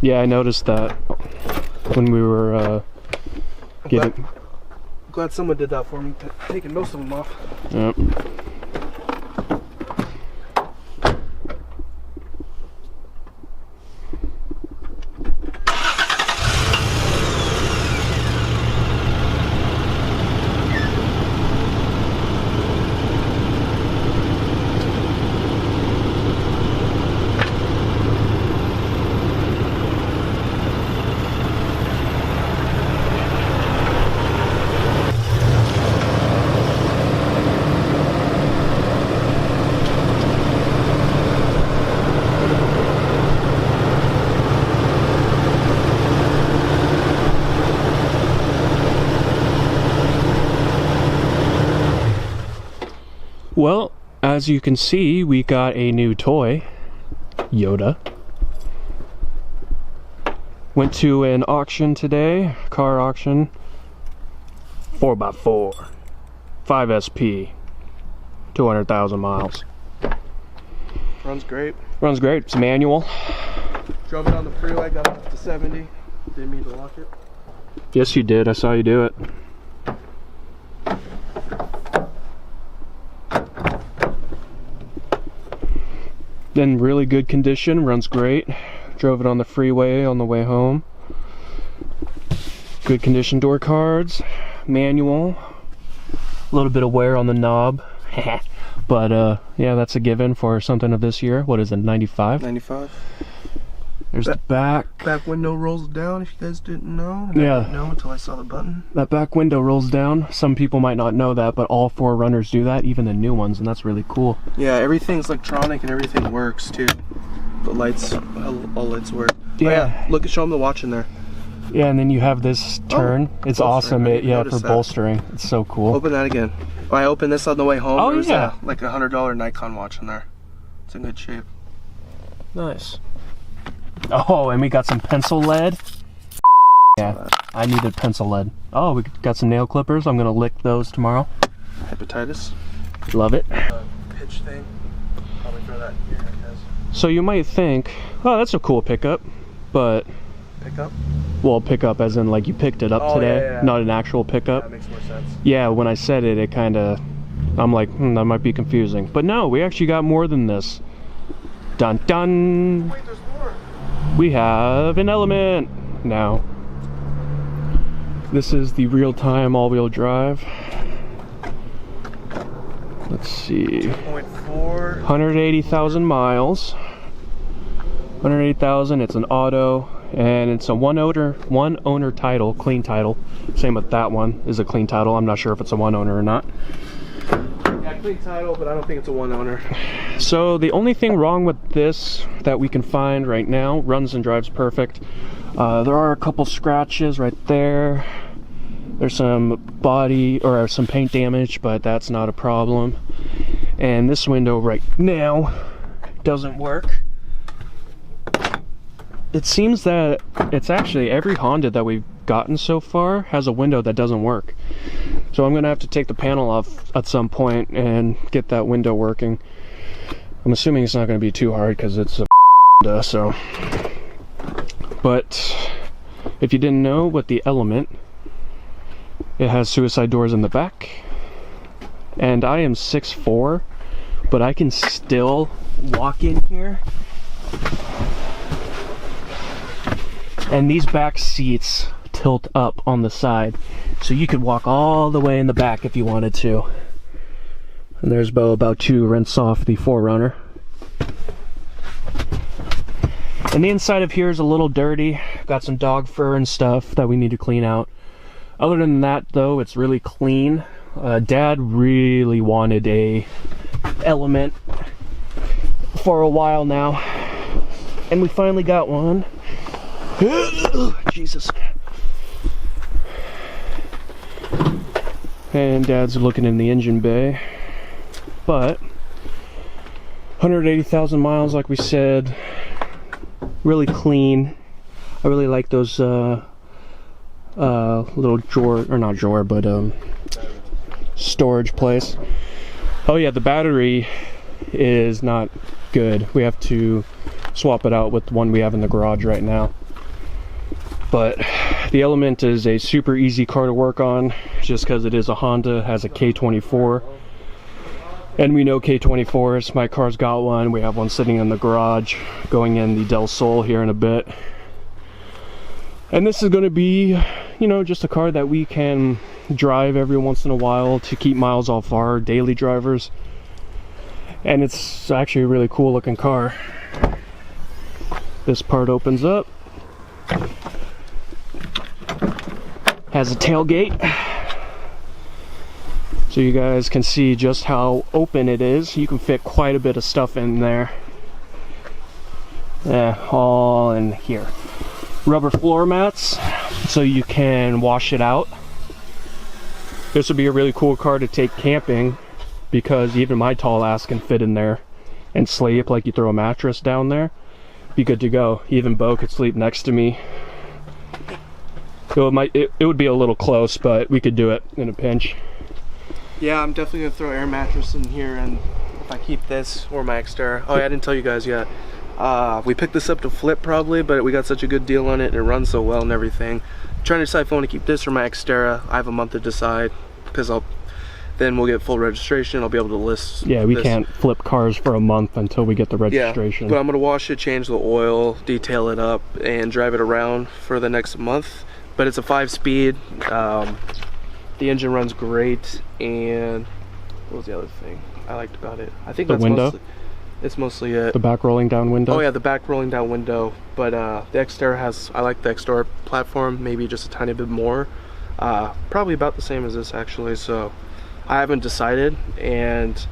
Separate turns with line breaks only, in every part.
Yeah, I noticed that when we were getting...
Glad someone did that for me, taking most of them off.
Yep. Well, as you can see, we got a new toy, Yoda. Went to an auction today, car auction, 4x4, 5SP, 200,000 miles.
Runs great.
Runs great, it's manual.
Drove it on the freeway, got up to 70. Didn't mean to lock it.
Yes, you did, I saw you do it. In really good condition, runs great. Drove it on the freeway on the way home. Good condition door cards, manual. A little bit of wear on the knob. But yeah, that's a given for something of this year. What is it, 95?
95.
There's the back.
Back window rolls down, if you guys didn't know.
Yeah.
I didn't know until I saw the button.
That back window rolls down. Some people might not know that, but all 4Runners do that, even the new ones, and that's really cool.
Yeah, everything's electronic and everything works too. The lights, all lights work.
Yeah.
Oh, yeah. Look, show them the watch in there.
Yeah, and then you have this turn. It's awesome. Yeah, for bolstering. It's so cool.
Open that again. Oh, I opened this on the way home.
Oh,
There's
yeah.
like a $100 Nikon watch in there. It's in good shape.
Nice. Oh, and we got some pencil lead. Yeah, I needed pencil lead. Oh, we got some nail clippers. I'm gonna lick those tomorrow.
Hepatitis.
Love it.
Pitch thing. Probably throw that here, I guess.
So you might think, oh, that's a cool pickup, but...
Pickup?
Well, pickup as in like you picked it up today,
yeah.
not an actual pickup.
That makes more sense.
Yeah, when I said it, it kind of... I'm like, that might be confusing. But no, we actually got more than this. Dun dun!
Wait, there's more!
We have an Element now. This is the real-time all-wheel drive. Let's see.
2.4.
180,000 miles. 180,000. It's an auto, and it's a one owner title, clean title. Same with that one is a clean title. I'm not sure if it's a one owner or not.
Yeah, clean title, but I don't think it's a one owner.
So the only thing wrong with this that we can find right now, runs and drives perfect. There are a couple scratches right there. There's some body or some paint damage, but that's not a problem. And this window right now doesn't work. It seems that it's actually every Honda that we've gotten so far has a window that doesn't work. So I'm gonna have to take the panel off at some point and get that window working. I'm assuming it's not gonna be too hard because it's a Honda, so. But if you didn't know, with the Element, it has suicide doors in the back. And I am 6'4", but I can still walk in here. And these back seats tilt up on the side, so you could walk all the way in the back if you wanted to. And there's Beau about to rinse off the 4Runner. And the inside of here is a little dirty. Got some dog fur and stuff that we need to clean out. Other than that, though, it's really clean. Dad really wanted a Element for a while now, and we finally got one. Jesus. And Dad's looking in the engine bay. But 180,000 miles, like we said. Really clean. I really like those little drawer, or not drawer, but storage place. Oh yeah, the battery is not good. We have to swap it out with the one we have in the garage right now. But the Element is a super easy car to work on just because it is a Honda, has a K24. And we know K24s. My car's got one. We have one sitting in the garage going in the Del Sol here in a bit. And this is going to be, you know, just a car that we can drive every once in a while to keep miles off our daily drivers. And it's actually a really cool looking car. This part opens up. Has a tailgate. So you guys can see just how open it is. You can fit quite a bit of stuff in there. Yeah, all in here. Rubber floor mats, so you can wash it out. This would be a really cool car to take camping, because even my tall ass can fit in there and sleep. Like, you throw a mattress down there, be good to go. Even Beau could sleep next to me. So it would be a little close, but we could do it in a pinch.
Yeah, I'm definitely gonna throw air mattress in here, and if I keep this or my Xterra. Oh yeah, I didn't tell you guys yet. We picked this up to flip probably, but we got such a good deal on it and it runs so well and everything. I'm trying to decide if I want to keep this or my Xterra. I have a month to decide, because then we'll get full registration. I'll be able to list.
Yeah, we can't flip cars for a month until we get the registration.
Yeah, but I'm gonna wash it, change the oil, detail it up, and drive it around for the next month. But it's a 5-speed. The engine runs great, and what was the other thing I liked about it? I think
the
that's
window.
It's mostly it.
The back rolling down window.
Oh yeah, the back rolling down window. But the Xterra has, I like the Xterra platform, maybe just a tiny bit more. Probably about the same as this actually. So I haven't decided, and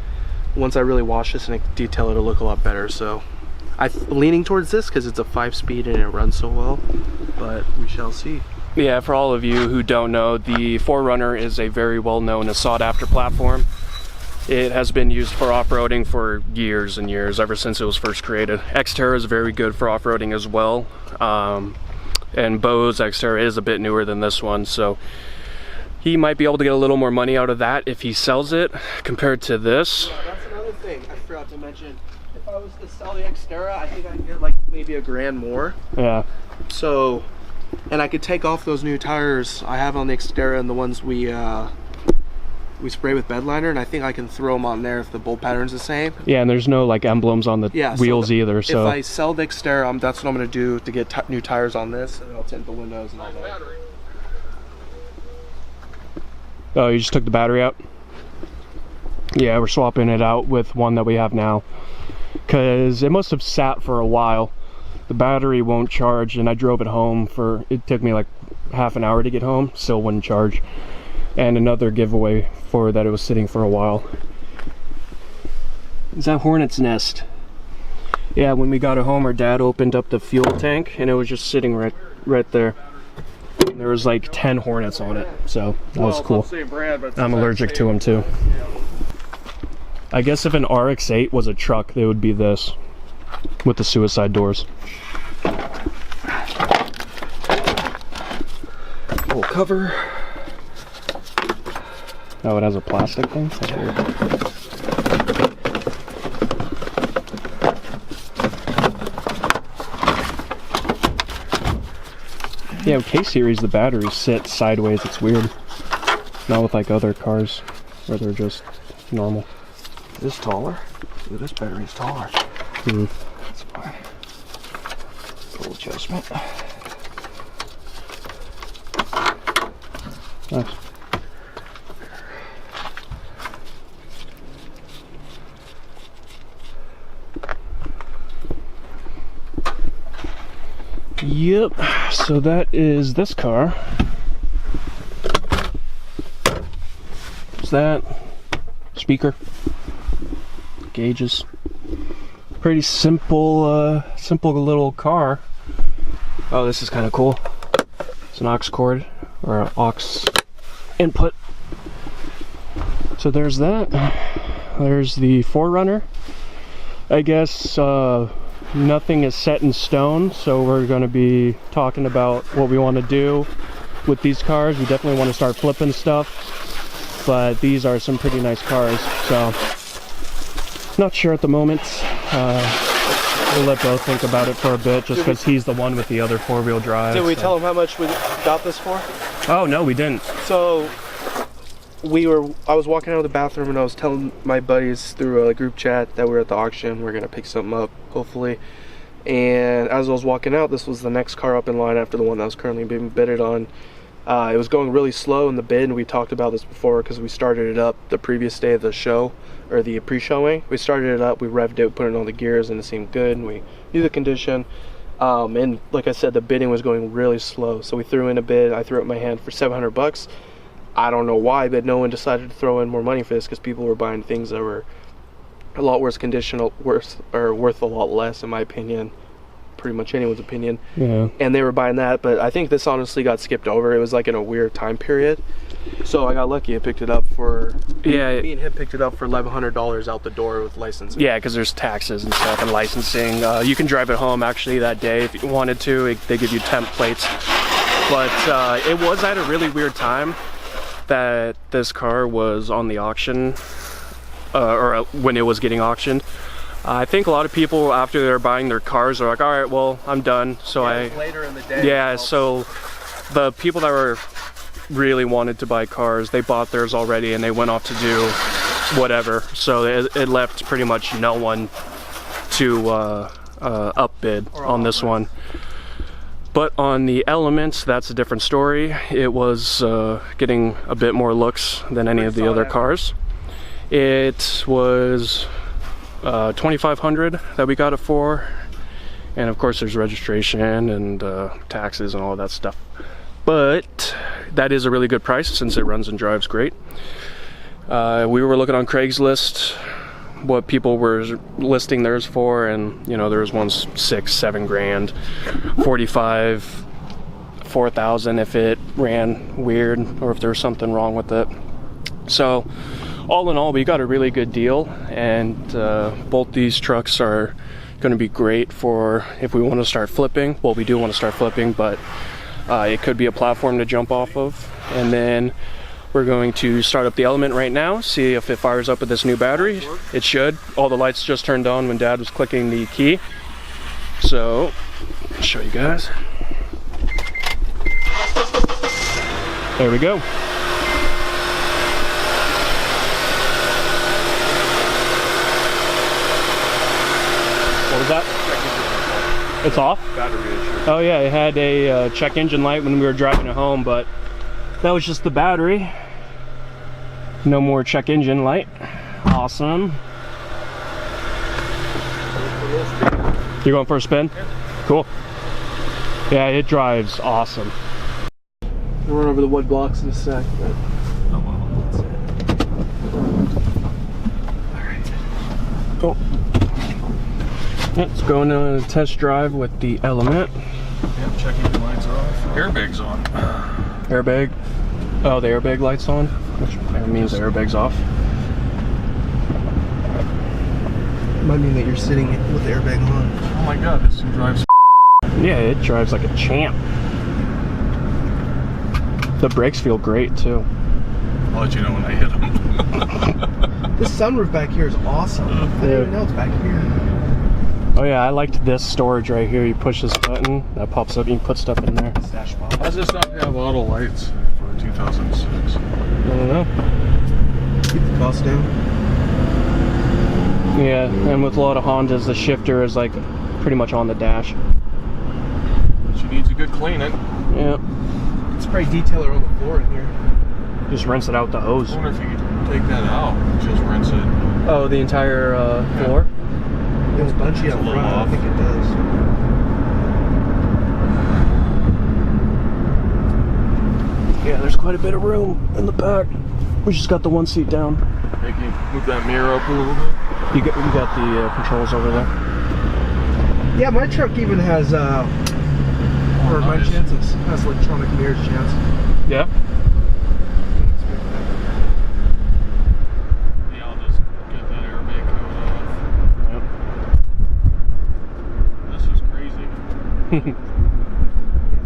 once I really wash this and detail it, it'll look a lot better. So I'm leaning towards this because it's a 5-speed and it runs so well. But we shall see.
Yeah, for all of you who don't know, the 4Runner is a very well-known and sought-after platform. It has been used for off-roading for years and years, ever since it was first created. Xterra is very good for off-roading as well. And Beau's Xterra is a bit newer than this one, so he might be able to get a little more money out of that if he sells it compared to this.
Yeah, that's another thing I forgot to mention. If I was to sell the Xterra, I think I could get like maybe $1,000 more.
Yeah.
So, and I could take off those new tires I have on the Xterra and the ones we spray with bed liner, and I think I can throw them on there if the bolt pattern's the same.
Yeah, and there's no like emblems on the wheels either. So
if I sell the Xterra, that's what I'm going to do to get new tires on this, and I'll tint the windows and all that.
Oh, you just took the battery out? Yeah, we're swapping it out with one that we have now, because it must have sat for a while. The battery won't charge, and I drove it home it took me like half an hour to get home, still wouldn't charge. And another giveaway for that, it was sitting for a while. Is that Hornet's nest? Yeah, when we got it home, our dad opened up the fuel tank and it was just sitting right there. There was like 10 hornets on it, so that was cool. I'm allergic to them too. I guess if an RX-8 was a truck, they would be this, with the suicide doors. Full cover. Oh, it has a plastic thing? That's weird. Yeah, with K-Series, the batteries sit sideways. It's weird. Not with like other cars where they're just normal.
This is taller. Ooh, this battery's taller. That's fine. Full adjustment.
Nice. Yep, so that is this car. What's that? Speaker. Gauges. Pretty simple, simple little car. Oh, this is kind of cool. It's an aux cord, or an aux input. So there's that. There's the 4Runner. I guess, nothing is set in stone, so we're going to be talking about what we want to do with these cars. We definitely want to start flipping stuff, but these are some pretty nice cars, so not sure at the moment. We'll let Beau think about it for a bit, just because he's the one with the other four-wheel drive.
Did we tell him how much we got this for?
Oh, no, we didn't.
So, I was walking out of the bathroom and I was telling my buddies through a group chat that we were at the auction. We're going to pick something up, hopefully. And as I was walking out, this was the next car up in line after the one that was currently being bidded on. It was going really slow in the bid, and we talked about this before because we started it up the previous day of the show, or the pre-showing. We started it up, we revved it, put it on the gears, and it seemed good, and we knew the condition. And like I said, the bidding was going really slow, so we threw in a bid. I threw up my hand for $700. I don't know why, but no one decided to throw in more money for this because people were buying things that were a lot worse condition, worth a lot less, in my opinion. Pretty much anyone's opinion.
Yeah. And
they were buying that, but I think this honestly got skipped over. It was like in a weird time period. So I got lucky. I picked it up for, me and him picked it up for $1,100 out the door with licensing.
Yeah, because there's taxes and stuff and licensing. You can drive it home actually that day if you wanted to. They give you temp plates. But it was at a really weird time that this car was on the auction, or when it was getting auctioned. I think a lot of people, after they're buying their cars, are like, all right, well, I'm done. So
it was later in the day.
Yeah, so the people that were really wanted to buy cars, they bought theirs already and they went off to do whatever. So it left pretty much no one to upbid on this one. But on the Elements, that's a different story. It was getting a bit more looks than any of the other cars. It was $2,500 that we got it for, and of course there's registration and taxes and all of that stuff, but that is a really good price since it runs and drives great. We were looking on Craigslist what people were listing theirs for, and you know, there was ones $6-7 grand, 45, 4,000 if it ran weird or if there was something wrong with it. So all in all, we got a really good deal, and both these trucks are going to be great for if we want to start flipping. Well, we do want to start flipping, but it could be a platform to jump off of. And then we're going to start up the Element right now, see if it fires up with this new battery. It should. All the lights just turned on when Dad was clicking the key. So, I'll show you guys. There we go. What was that? It's off?
Battery issue.
Oh yeah, it had a check engine light when we were driving it home, but that was just the battery. No more check engine light. Awesome. You're going for a spin?
Yeah.
Cool. Yeah, it drives awesome.
We'll run over the wood blocks in a sec. But... Alright.
Cool. Let's go on a test drive with the Element.
Yep, checking the lights off. Airbag's on.
Airbag. Oh, the airbag light's on, which means the airbag's off.
Might mean that you're sitting with the airbag on.
Oh my god, this thing drives.
Yeah, it drives like a champ. The brakes feel great too.
I'll let you know when I hit them.
This sunroof back here is awesome. I didn't even know it's back here.
Oh yeah, I liked this storage right here. You push this button, that pops up, you can put stuff in there.
Stash box.
How's this not have auto lights for 2006?
I don't know.
Keep the cost down.
Yeah, and with a lot of Hondas, the shifter is like pretty much on the dash.
She needs a good cleaning.
Yeah.
Spray detailer on the floor in here.
Just rinse it out with the hose.
I wonder if you could take that out and just rinse it.
Oh, the entire floor?
It was bunchy
It's
up
a little
front.
off.
I think it does.
Yeah, there's quite a bit of room in the back. We just got the one seat down.
Hey, can you move that mirror up a little bit?
You got the controls over there.
Yeah, my truck even has, or my
nice.
chances, has electronic mirrors chance.
Yeah?
Yeah, I'll just get that airbag coat off.
Yep.
This is crazy.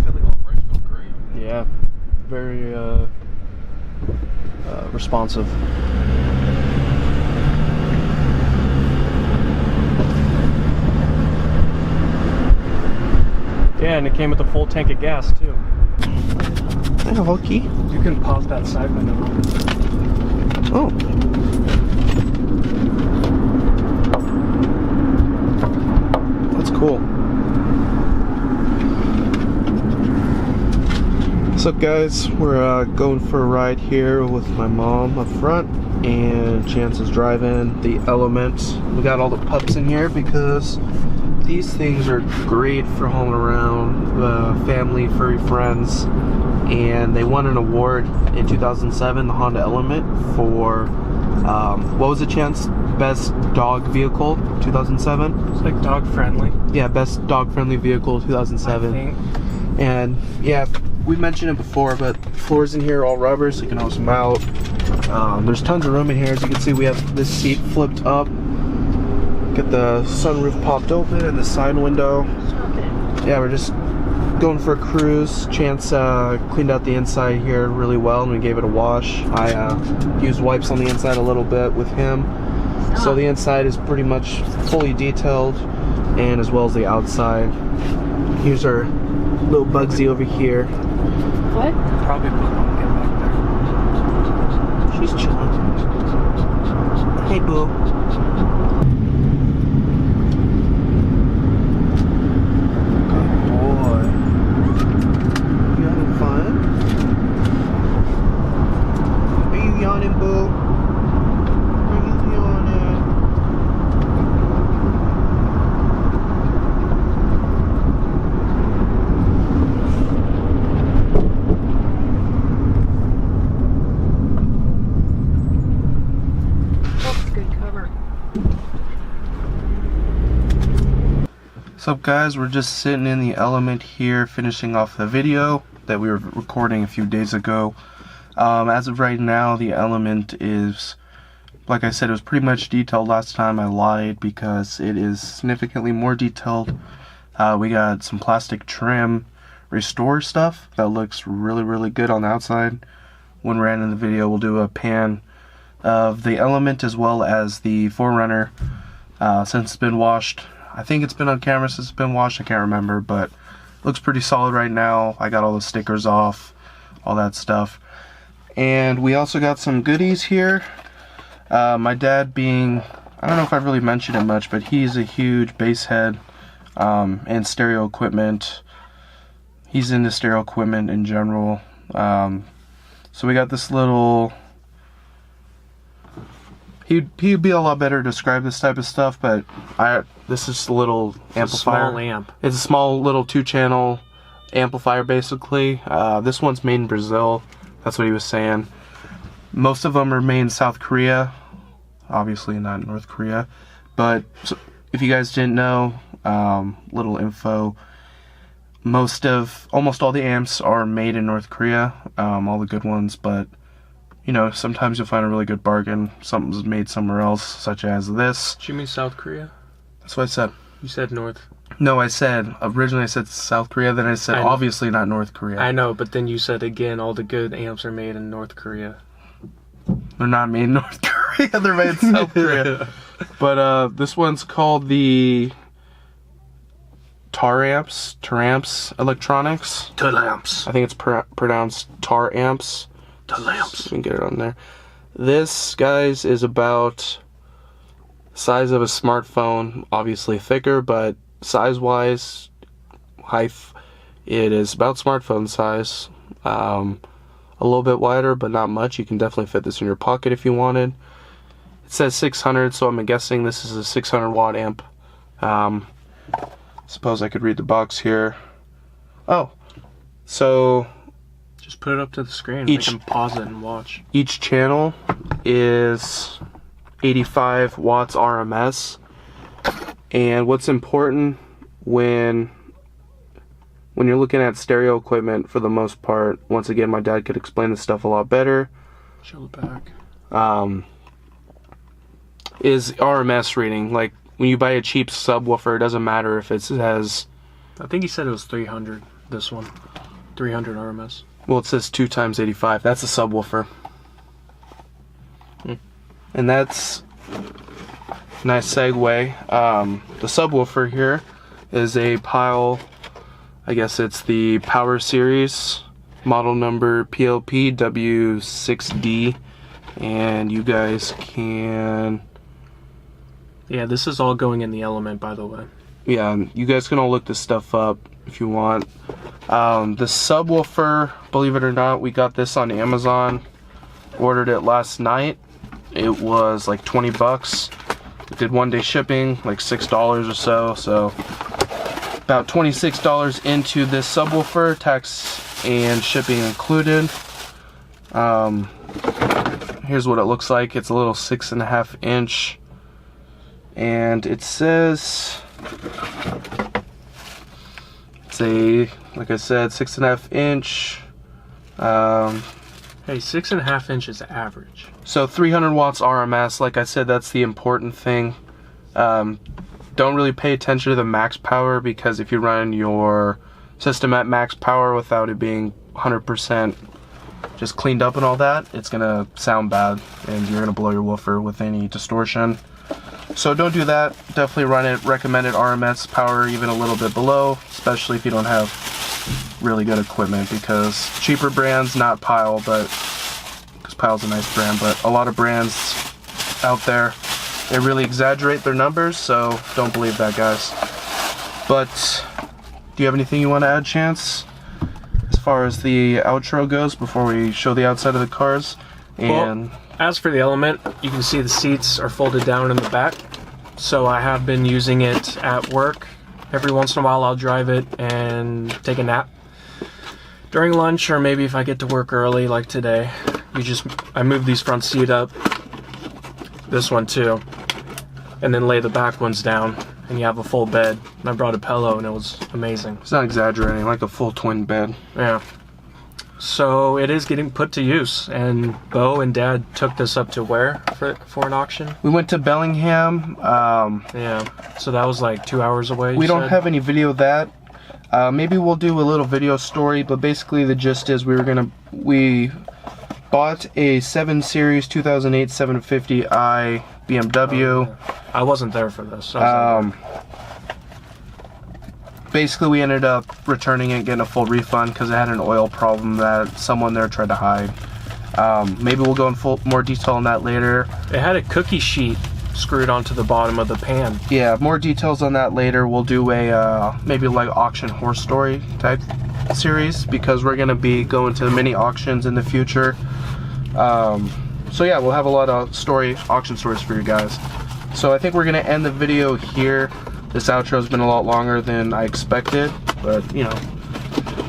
Oh, brakes feel great.
Yeah, very responsive. Yeah, and it came with a full tank of gas too.
Hey, Hulky.
You can pause that side window.
Oh. That's cool. What's up, guys? We're going for a ride here with my mom up front, and Chance is driving the Element. We got all the pups in here because these things are great for hauling around, family, furry friends, and they won an award in 2007, the Honda Element, for what was it, Chance? Best dog vehicle 2007.
It's like dog friendly.
Yeah, best dog friendly vehicle 2007.
I think.
And yeah, we mentioned it before, but floors in here are all rubber, so you can hose them out. There's tons of room in here. As you can see, we have this seat flipped up. Get the sunroof popped open and the side window. Yeah, we're just going for a cruise. Chance cleaned out the inside here really well, and we gave it a wash. I used wipes on the inside a little bit with him. So the inside is pretty much fully detailed, and as well as the outside. Here's our little Bugsy over here.
What?
Probably put one get back there.
She's chilling. Hey, Boo. Good boy. You having fun? Are you yawning, Boo? Are you yawning?
That's a good cover.
What's up, guys? We're just sitting in the Element here, finishing off the video that we were recording a few days ago. As of right now, the Element is, like I said, it was pretty much detailed last time. I lied because it is significantly more detailed. We got some plastic trim restore stuff that looks really good on the outside. When we're ending the video, we'll do a pan of the Element as well as the 4Runner since it's been washed. I think it's been on camera since it's been washed, I can't remember, but looks pretty solid right now. I got all the stickers off, all that stuff. And we also got some goodies here. My dad being, I don't know if I've really mentioned it much, but he's a huge bass head and stereo equipment. He's into stereo equipment in general. So we got this little, he'd be a lot better to describe this type of stuff, but this is a little amplifier.
It's a small amp.
It's a small little 2-channel amplifier, basically. This one's made in Brazil. That's what he was saying. Most of them are made in South Korea. Obviously not North Korea. But if you guys didn't know, little info. Almost all the amps are made in North Korea. All the good ones, but you know, sometimes you'll find a really good bargain. Something's made somewhere else, such as this.
Did you mean South Korea?
That's what I said.
You said North.
No, originally I said South Korea, then I said obviously not North Korea.
I know, but then you said again, all the good amps are made in North Korea.
They're not made in North Korea, they're made in South Korea. But this one's called the Taramps Electronics.
Taramps.
I think it's pronounced Taramps.
Taramps.
We can get it on there. This, guys, is about the size of a smartphone, obviously thicker, but size-wise, height, it is about smartphone size. A little bit wider, but not much. You can definitely fit this in your pocket if you wanted. It says 600, so I'm guessing this is a 600 watt amp. Suppose I could read the box here. Oh, so
Just put it up to the screen.
Each-
I can pause it and watch.
each channel is 85 watts RMS. And what's important when you're looking at stereo equipment, for the most part, once again, my dad could explain this stuff a lot better,
Show the back.
is RMS reading. Like, when you buy a cheap subwoofer, it doesn't matter if it has,
I think he said it was 300. This one, 300 RMS.
well, it says 2 times 85. That's a subwoofer. And that's nice segue. The subwoofer here is a pile I guess it's the Power Series, model number PLP W6D, and you guys can...
Yeah, this is all going in the Element, by the way.
Yeah, you guys can all look this stuff up if you want. The subwoofer, believe it or not, we got this on Amazon. Ordered it last night. It was like 20 bucks. We did 1-day shipping, like $6 or so. So about $26 into this subwoofer, tax and shipping included. Here's what it looks like. It's a little 6.5 inch, and it says it's a, like I said, 6.5 inch.
Hey, 6.5 inches average.
So 300 watts RMS. Like I said, that's the important thing. Don't really pay attention to the max power, because if you run your system at max power without it being 100% just cleaned up and all that, it's gonna sound bad and you're gonna blow your woofer with any distortion. So don't do that. Definitely run it recommended RMS power, even a little bit below, especially if you don't have really good equipment, because cheaper brands, not Pile, but because Pile's a nice brand, but a lot of brands out there, they really exaggerate their numbers, so don't believe that, guys. But do you have anything you want to add, Chance, as far as the outro goes before we show the outside of the cars? And
well, as for the Element, you can see the seats are folded down in the back, so I have been using it at work. Every once in a while I'll drive it and take a nap during lunch, or maybe if I get to work early like today. I move these front seat up, this one too, and then lay the back ones down, and you have a full bed. And I brought a pillow and it was amazing.
It's not exaggerating, like a full twin bed.
Yeah. So it is getting put to use, and Beau and Dad took this up to where for an auction?
We went to Bellingham.
Yeah, so that was like 2 hours away.
We don't have any video of that. Maybe we'll do a little video story, but basically the gist is we bought a 7 Series 2008 750i BMW.
I wasn't there for this.
Basically, we ended up returning it, getting a full refund because it had an oil problem that someone there tried to hide. Maybe we'll go in more detail on that later.
It had a cookie sheet screwed onto the bottom of the pan.
Yeah, more details on that later. We'll do a maybe like auction horror story type series, because we're gonna be going to mini auctions in the future. So yeah, we'll have a lot of auction stories for you guys. So I think we're gonna end the video here. This outro has been a lot longer than I expected, but you know,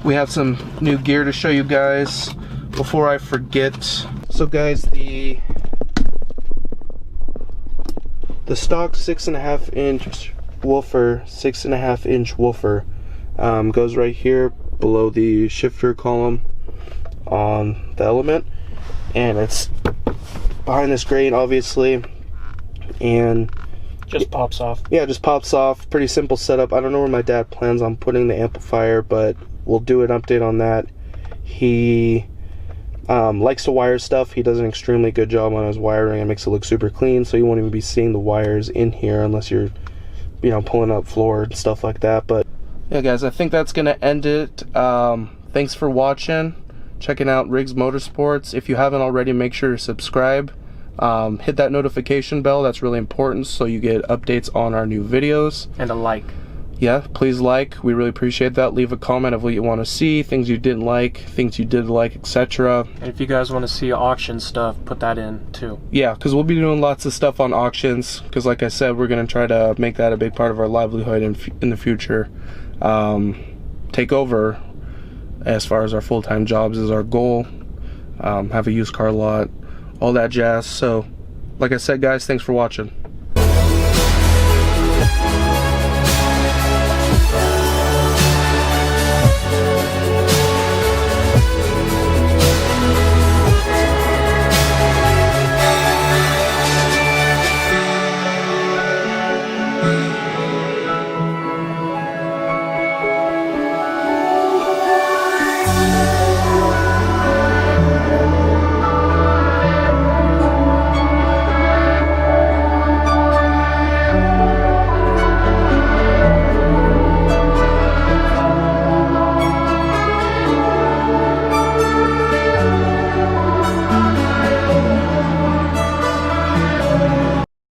we have some new gear to show you guys before I forget. So guys, the stock 6.5 inch woofer, 6.5 inch woofer goes right here below the shifter column on the Element, and it's behind this grain obviously, and
just pops off.
Yeah, it just pops off. Pretty simple setup. I don't know where my dad plans on putting the amplifier, but we'll do an update on that. He likes to wire stuff. He does an extremely good job on his wiring and makes it look super clean, so you won't even be seeing the wires in here unless you're, you know, pulling up floor and stuff like that. But yeah, guys, I think that's gonna end it. Thanks for watching, checking out Riggs Motorsports. If you haven't already, make sure to subscribe. Hit that notification bell. That's really important, so you get updates on our new videos.
And a like.
Yeah, please like. We really appreciate that. Leave a comment of what you want to see, things you didn't like, things you did like, etc.
And if you guys want to see auction stuff, put that in too.
Yeah, because we'll be doing lots of stuff on auctions, because like I said, we're going to try to make that a big part of our livelihood in the future. Take over as far as our full-time jobs is our goal. Have a used car lot, all that jazz. So like I said, guys, thanks for watching.